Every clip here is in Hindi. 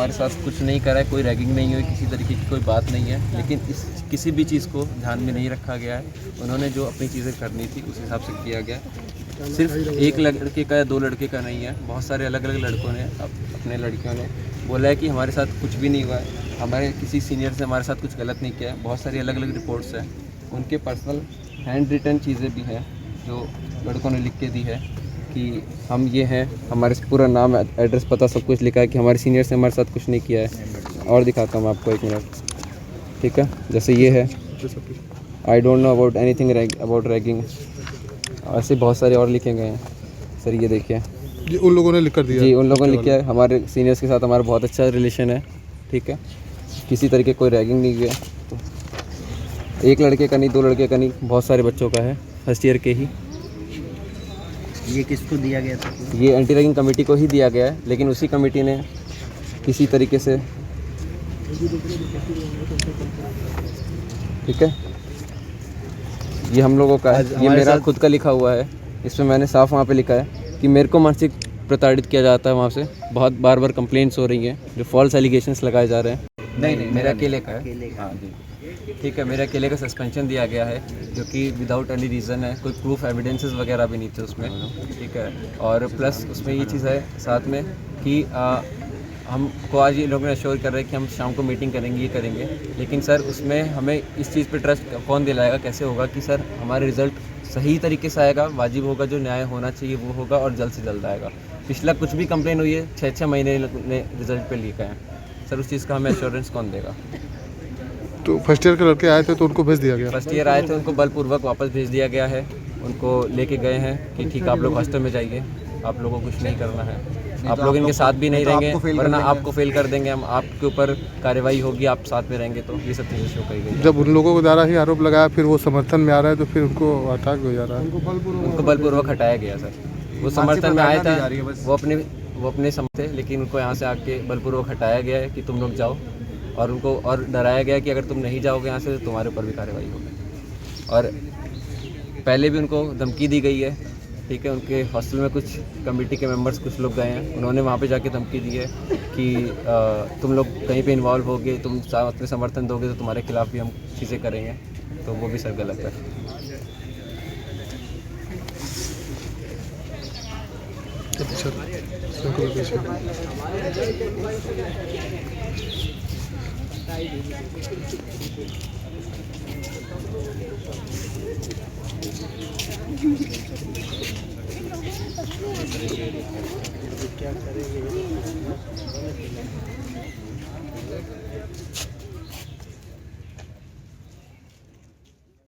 हमारे साथ कुछ नहीं करा है, कोई रैगिंग नहीं हुई, किसी तरीके की कोई बात नहीं है, लेकिन इस किसी भी चीज़ को ध्यान में नहीं रखा गया है। उन्होंने जो अपनी चीज़ें करनी थी उस हिसाब से किया गया। सिर्फ एक लड़के का या दो लड़के का नहीं है, बहुत सारे अलग अलग लड़कों ने अपने लड़कियों ने बोला है कि हमारे साथ कुछ भी नहीं हुआ है, हमारे किसी सीनियर से हमारे साथ कुछ गलत नहीं किया है। बहुत सारी अलग अलग रिपोर्ट्स हैं, उनके पर्सनल हैंड रिटन चीज़ें भी हैं जो लड़कों ने लिख के दी है कि हम ये हैं, हमारे पूरा नाम एड्रेस पता सब कुछ लिखा है कि हमारे सीनियर से हमारे साथ कुछ नहीं किया है। और दिखाता हूँ आपको, एक मिनट, ठीक है। जैसे ये है, I don't know about anything about ragging, ऐसे बहुत सारे और लिखे गए हैं सर। ये देखिए, जी उन लोगों ने लिख कर दिया। जी उन लोगों ने लिखा है, हमारे सीनियर्स के साथ हमारा बहुत अच्छा रिलेशन है, ठीक है, किसी तरीके कोई रैगिंग नहीं हुई है। तो एक लड़के का नहीं, दो लड़के का नहीं, बहुत सारे बच्चों का है, फर्स्ट ईयर के ही। ये किसको दिया गया था? ये एंटी रैगिंग कमेटी को ही दिया गया है, लेकिन उसी कमेटी ने किसी तरीके से, ठीक है, ये हम लोगों का है, ये मेरा खुद का लिखा हुआ है। इसमें मैंने साफ वहाँ पे लिखा है कि मेरे को मानसिक प्रताड़ित किया जाता है, वहाँ से बहुत बार बार कंप्लेंट्स हो रही हैं, जो फॉल्स एलिगेशंस लगाए जा रहे हैं। नहीं, मेरा अकेले का है। हाँ जी, ठीक है, मेरे अकेले का सस्पेंशन दिया गया है, जो कि विदाउट एनी रीज़न है, कोई प्रूफ एविडेंसेस वगैरह भी नहीं थे उसमें, ठीक है। और प्लस उसमें ये चीज़ है साथ में कि हमको आज ये लोग ने अश्योर कर रहे हैं कि हम शाम को मीटिंग करेंगे, ये करेंगे, लेकिन सर उसमें हमें इस चीज़ पे ट्रस्ट कौन दिलाएगा, कैसे होगा कि सर हमारे रिज़ल्ट सही तरीके से आएगा, वाजिब होगा, जो न्याय होना चाहिए वो होगा और जल्द से जल्द आएगा। पिछला कुछ भी कंप्लेन हुई है, 6-6 महीने ने रिज़ल्ट पे लिखा है सर, उस चीज़ का हमें एश्योरेंस कौन देगा। तो फर्स्ट ईयर के लड़के आए थे तो उनको भेज दिया गया। फर्स्ट ईयर आए थे, उनको बलपूर्वक वापस भेज दिया गया है, उनको लेके गए हैं कि ठीक है आप लोग हॉस्टल में जाइए, आप लोगों को कुछ नहीं करना है, आप लोग इनके साथ भी नहीं रहेंगे, वरना आपको फेल कर देंगे हम, आपके ऊपर कार्रवाई होगी, आप साथ में रहेंगे। तो ये सब चीज़ें शो करी गई। जब उन लोगों को द्वारा ही आरोप लगाया, फिर वो समर्थन में आ रहा है, तो फिर उनको अटैक हो जा रहा है। उनको बलपूर्वक हटाया गया सर, वो समर्थन में आया था, वो अपने समझ थे, लेकिन उनको यहाँ से आके बलपूर्वक हटाया गया है कि तुम लोग जाओ, और उनको और डराया गया कि अगर तुम नहीं जाओगे यहाँ से तो तुम्हारे ऊपर भी कार्रवाई होगी। और पहले भी उनको धमकी दी गई है, ठीक है, उनके हॉस्टल में कुछ कमेटी के मेंबर्स कुछ लोग गए हैं, उन्होंने वहाँ पे जाके धमकी दी है कि तुम लोग कहीं पे इन्वॉल्व होगे, तुम साथ में समर्थन दोगे तो तुम्हारे खिलाफ भी हम चीज़ें करेंगे। तो वो भी सर गलत है।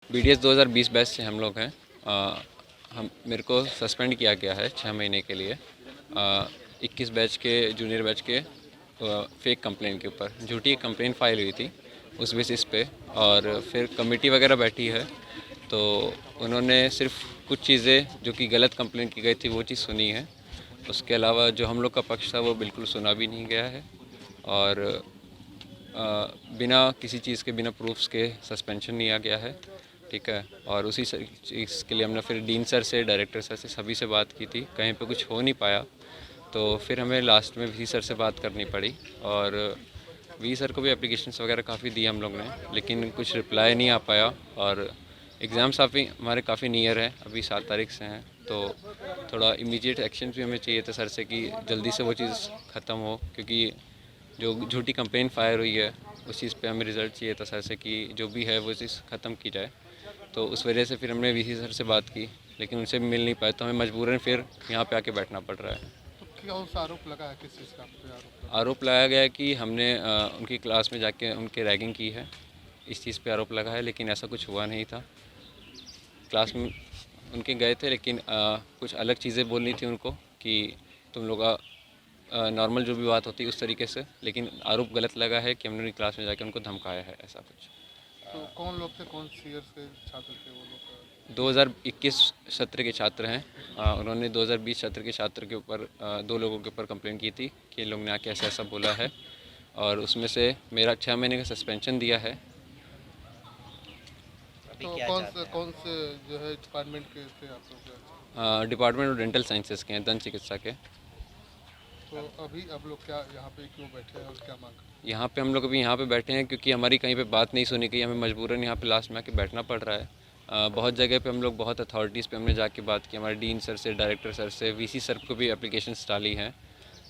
BDS 2020 बैच से हम लोग हैं। हम मेरे को सस्पेंड किया गया है 6 महीने के लिए 21 बैच के जूनियर बैच के फेक कंप्लेन के ऊपर। झूठी कंप्लेन फाइल हुई थी उस बेसिस पे, और फिर कमेटी वगैरह बैठी है, तो उन्होंने सिर्फ कुछ चीज़ें जो कि गलत कंप्लेन की गई थी वो चीज़ सुनी है। उसके अलावा जो हम लोग का पक्ष था वो बिल्कुल सुना भी नहीं गया है, और बिना किसी चीज़ के, बिना प्रूफ्स के सस्पेंशन लिया गया है, ठीक है। और उसी चीज़ के लिए हमने फिर डीन सर से, डायरेक्टर सर से, सभी से बात की थी, कहीं पे कुछ हो नहीं पाया, तो फिर हमें लास्ट में वी सर से बात करनी पड़ी। और वी सर को भी एप्लीकेशंस वगैरह काफ़ी दी हम लोग ने, लेकिन कुछ रिप्लाई नहीं आ पाया। और एग्ज़ाम्स हमारे काफ़ी नियर है, अभी 7 तारीख से हैं, तो थोड़ा इमीडिएट एक्शन भी हमें चाहिए था सर से कि जल्दी से वो चीज़ ख़त्म हो, क्योंकि जो झूठी कंप्लेन फायर हुई है उस चीज़ पे हमें रिज़ल्ट चाहिए था सर से कि जो भी है वो चीज़ ख़त्म की जाए। तो उस वजह से फिर हमने वीसी सर से बात की, लेकिन उनसे भी मिल नहीं पाए, तो हमें मजबूरन फिर यहाँ पे आके बैठना पड़ रहा है। तो क्या उस आरोप लगा है, किस चीज़ का आरोप लगाया गया है कि हमने उनकी क्लास में जाके उनके रैगिंग की है, इस चीज़ पे आरोप लगा है, लेकिन ऐसा कुछ हुआ नहीं था। क्लास में उनके गए थे, लेकिन कुछ अलग चीज़ें बोलनी थी उनको कि तुम लोग नॉर्मल जो भी बात होती है उस तरीके से, लेकिन आरोप गलत लगा है कि हमने उनकी क्लास में जाके उनको धमकाया है, ऐसा कुछ। तो कौन लोग थे, कौन सी ईयर के छात्र थे वो लोग? 2021 सत्र के छात्र हैं। उन्होंने 2020 सत्र के छात्र के ऊपर 2 लोगों के ऊपर कंप्लेंट की थी कि इन लोग ने आके ऐसा ऐसा बोला है, और उसमें से मेरा 6 महीने का सस्पेंशन दिया है। तो कौन से जो है डिपार्टमेंट के थे आप लोग? डिपार्टमेंट ऑफ डेंटल साइंसेज के हैं, दंत चिकित्सा के। तो अभी अब लोग क्या यहाँ पे क्यों बैठे हैं और क्या मांग? यहाँ पे हम लोग अभी यहाँ पे बैठे हैं क्योंकि हमारी कहीं पे बात नहीं सुनी गई, हमें मजबूरन यहाँ पे लास्ट में आके बैठना पड़ रहा है। बहुत जगह पे हम लोग बहुत अथॉरिटीज़ पे हमने जाके बात की, हमारे डीन सर से, डायरेक्टर सर से, वीसी सर को भी एप्लीकेशंस डाली हैं,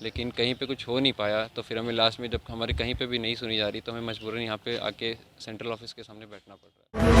लेकिन कहीं पे कुछ हो नहीं पाया। तो फिर हमें लास्ट में जब हमारी कहीं पे भी नहीं सुनी जा रही तो हमें मजबूरन यहाँ पे आके सेंट्रल ऑफिस के सामने बैठना पड़ रहा है।